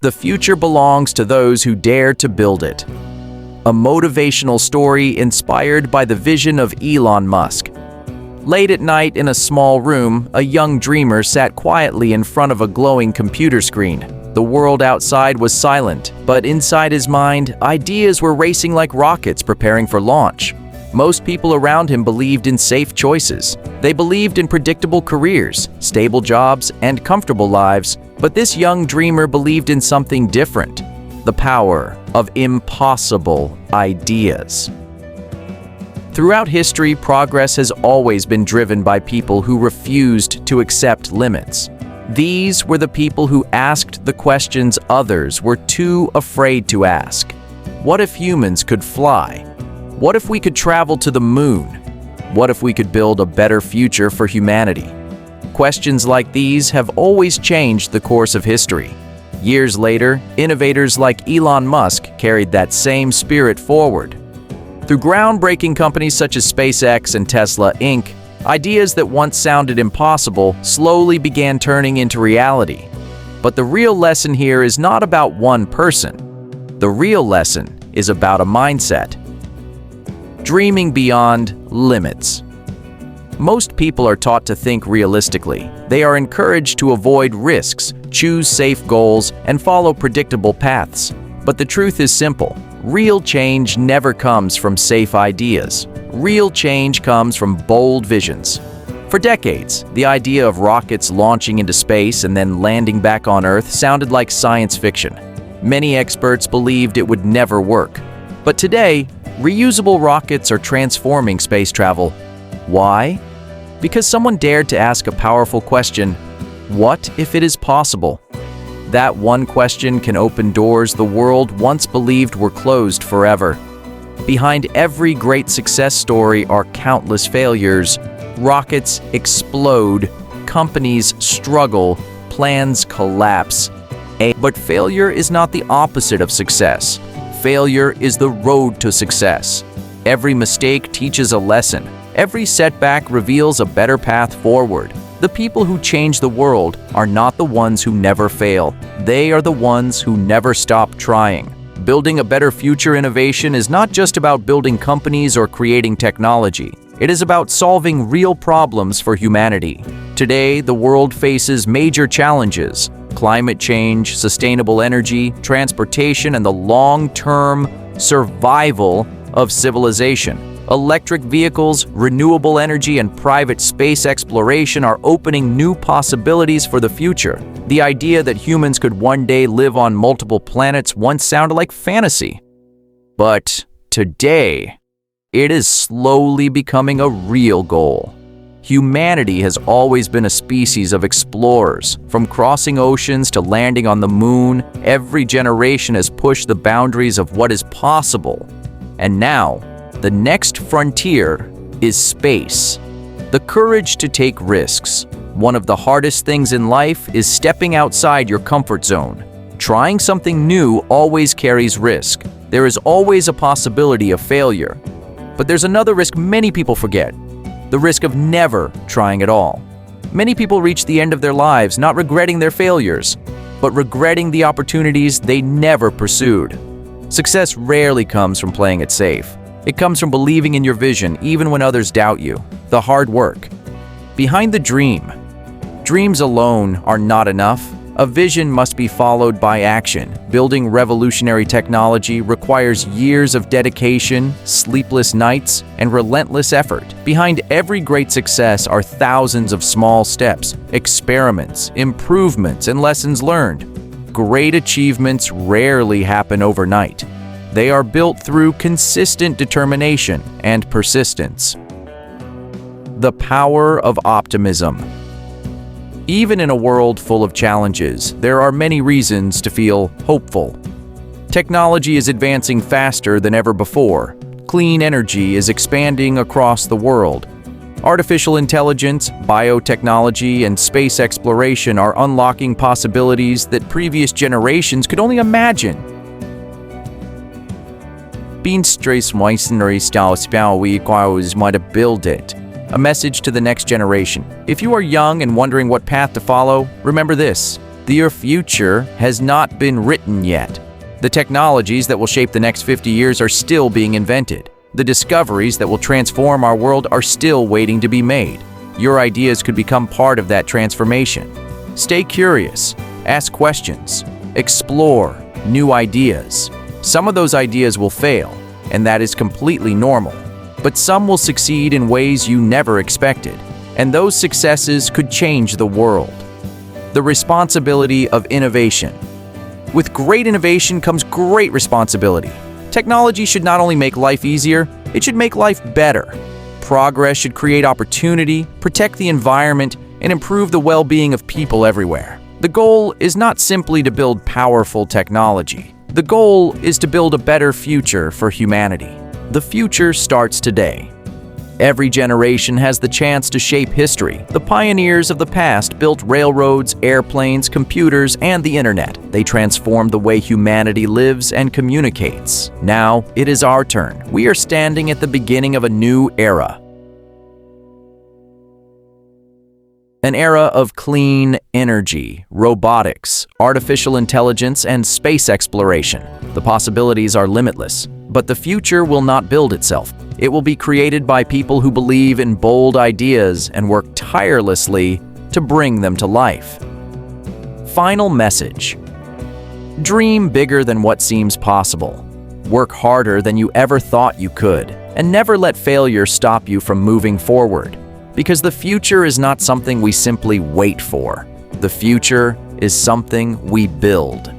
The future belongs to those who dare to build it. A motivational story inspired by the vision of Elon Musk. Late at night in a small room, a young dreamer sat quietly in front of a glowing computer screen. The world outside was silent, but inside his mind, ideas were racing like rockets preparing for launch. Most people around him believed in safe choices. They believed in predictable careers, stable jobs, and comfortable lives. But this young dreamer believed in something different: the power of impossible ideas. Throughout history, progress has always been driven by people who refused to accept limits. These were the people who asked the questions others were too afraid to ask. What if humans could fly? What if we could travel to the moon? What if we could build a better future for humanity? Questions like these have always changed the course of history. Years later, innovators like Elon Musk carried that same spirit forward. Through groundbreaking companies such as SpaceX and Tesla, Inc., ideas that once sounded impossible slowly began turning into reality. But the real lesson here is not about one person. The real lesson is about a mindset. Dreaming beyond limits. Most people are taught to think realistically. They are encouraged to avoid risks, choose safe goals, and follow predictable paths. But the truth is simple. Real change never comes from safe ideas. Real change comes from bold visions. For decades, the idea of rockets launching into space and then landing back on Earth sounded like science fiction. Many experts believed it would never work. But today, reusable rockets are transforming space travel. Why? Because someone dared to ask a powerful question: what if it is possible? That one question can open doors the world once believed were closed forever. Behind every great success story are countless failures. Rockets explode, companies struggle, plans collapse. But failure is not the opposite of success. Failure is the road to success. Every mistake teaches a lesson. Every setback reveals a better path forward. The people who change the world are not the ones who never fail. They are the ones who never stop trying. Building a better future innovation is not just about building companies or creating technology. It is about solving real problems for humanity. Today, the world faces major challenges: climate change, sustainable energy, transportation, and the long-term survival of civilization. Electric vehicles, renewable energy, and private space exploration are opening new possibilities for the future. The idea that humans could one day live on multiple planets once sounded like fantasy. But today, it is slowly becoming a real goal. Humanity has always been a species of explorers. From crossing oceans to landing on the moon, every generation has pushed the boundaries of what is possible. And now, the next frontier is space. The courage to take risks. One of the hardest things in life is stepping outside your comfort zone. Trying something new always carries risk. There is always a possibility of failure. But there's another risk many people forget: the risk of never trying at all. Many people reach the end of their lives not regretting their failures, but regretting the opportunities they never pursued. Success rarely comes from playing it safe. It comes from believing in your vision even when others doubt you. The hard work. Behind the dream. Dreams alone are not enough. A vision must be followed by action. Building revolutionary technology requires years of dedication, sleepless nights, and relentless effort. Behind every great success are thousands of small steps, experiments, improvements, and lessons learned. Great achievements rarely happen overnight. They are built through consistent determination and persistence. The power of optimism. Even in a world full of challenges, there are many reasons to feel hopeful. Technology is advancing faster than ever before. Clean energy is expanding across the world. Artificial intelligence, biotechnology, and space exploration are unlocking possibilities that previous generations could only imagine. Being stressed might build it. A message to the next generation. If you are young and wondering what path to follow, remember this: The future has not been written yet. The technologies that will shape the next 50 years are still being invented. The discoveries that will transform our world are still waiting to be made. Your ideas could become part of that transformation. Stay curious, ask questions, explore new ideas. Some of those ideas will fail, and that is completely normal. But some will succeed in ways you never expected, and those successes could change the world. The responsibility of innovation. With great innovation comes great responsibility. Technology should not only make life easier, it should make life better. Progress should create opportunity, protect the environment, and improve the well-being of people everywhere. The goal is not simply to build powerful technology. The goal is to build a better future for humanity. The future starts today. Every generation has the chance to shape history. The pioneers of the past built railroads, airplanes, computers, and the internet. They transformed the way humanity lives and communicates. Now, it is our turn. We are standing at the beginning of a new era. An era of clean energy, robotics, artificial intelligence, and space exploration. The possibilities are limitless, but the future will not build itself. It will be created by people who believe in bold ideas and work tirelessly to bring them to life. Final message. Dream bigger than what seems possible. Work harder than you ever thought you could, and never let failure stop you from moving forward. Because the future is not something we simply wait for. The future is something we build.